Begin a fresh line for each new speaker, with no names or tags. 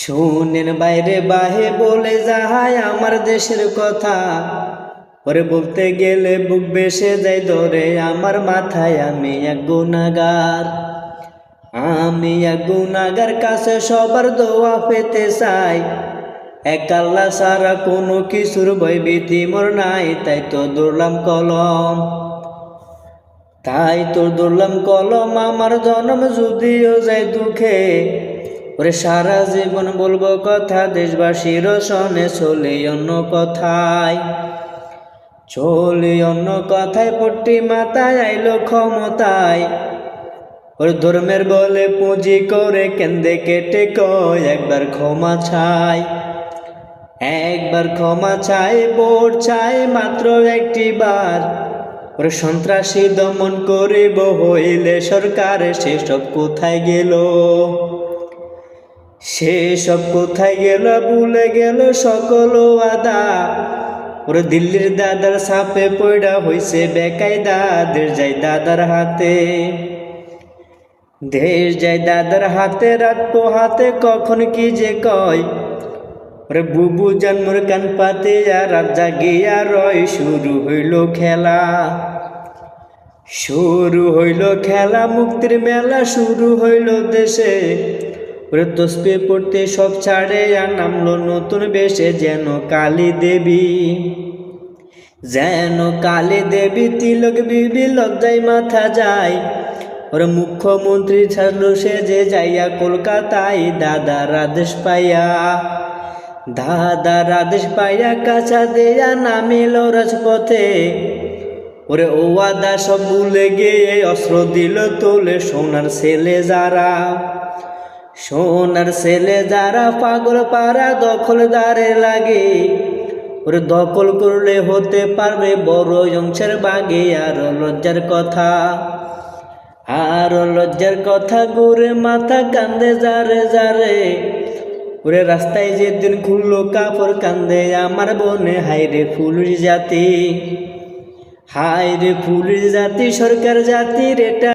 শোনেন বাইরে বাহে বলে যাহাই আমার দেশের কথা, ওরে বলতে গেলে বুক বেসে যায় ধরে আমার মাথায়। আমি এক গুনাহগার, আমি এক গুনাহগার, কাছে সবার দোয়া পেতে চাই। এক আল্লাহ ছাড়া কোনো কিছুর ভয়ভীতি মোর নাই, তাই তো ধরলাম কলম, তাই তো ধরলাম কলম। আমার জন্ম যদিও যায় দুঃখে, ওরে সারা জীবন বলবো কথা দেশবাসীর সনে। চলে অন্য কথায়, চলে অন্য কথায়, পট্টি মাথায় আইলো ক্ষমতায়। ওরে ধর্মের বলে পুঁজি করে কেন্দ্রে কেটে কয় একবার ক্ষমা চাই, একবার ক্ষমা চাই। ভোট চাই মাত্র একটি বার, ওরে সন্ত্রাসী দমন করিব হইলে সরকার। সেসব কোথায় গেল, সেসব কোথায় গেল, ভুলে গেল সকল ওয়াদা। ওরে দিল্লির দাদার সাপে পয়ডা হইছে বেকায়দা। দেশ যায় দাদার হাতে, দেশ যায় দাদার হাতে, রাত পোহাতে কখন কি যে কয়। ওরে বুবু জন্মর কান পাতে আর রাত জাগিয়া রয়। শুরু হইল খেলা, শুরু হইল খেলা, মুক্তির মেলা শুরু হইল দেশে। ওরে তসবিহ পড়তে সব ছাড়ে আর নামলো নতুন বেশে। যেন কালী দেবী, যেন কালী দেবী, তিলক বিবি লজ্জায় মাথা যায়। ওরে মুখ্যমন্ত্রী ছাড়লো সে যে যাইয়া কলকাতায়। দাদার আদেশ পাইয়া, দাদার আদেশ পাইয়া কাছা দেয়া নামিল রাজপথে। ওরে ও আদা সব ভুলে গিয়ে অস্ত্র দিল তোলে। সোনার ছেলে যারা, সোনার ছেলে যারা, পাগল পাড়া দখলদারে লাগে। ওরে দখল করলে হতে পারবে বড় অংশের বাগে। আর লজ্জার কথা, আর লজ্জার কথা, ঘুরে মাথা কান্দে যারে যারে। ওরে রাস্তায় যেদিন খুললো কাপড় কান্দে আমার বনে। হায়রে পুলিশ জাতি, হায়রে পুলিশ জাতি, সরকার জাতির এটা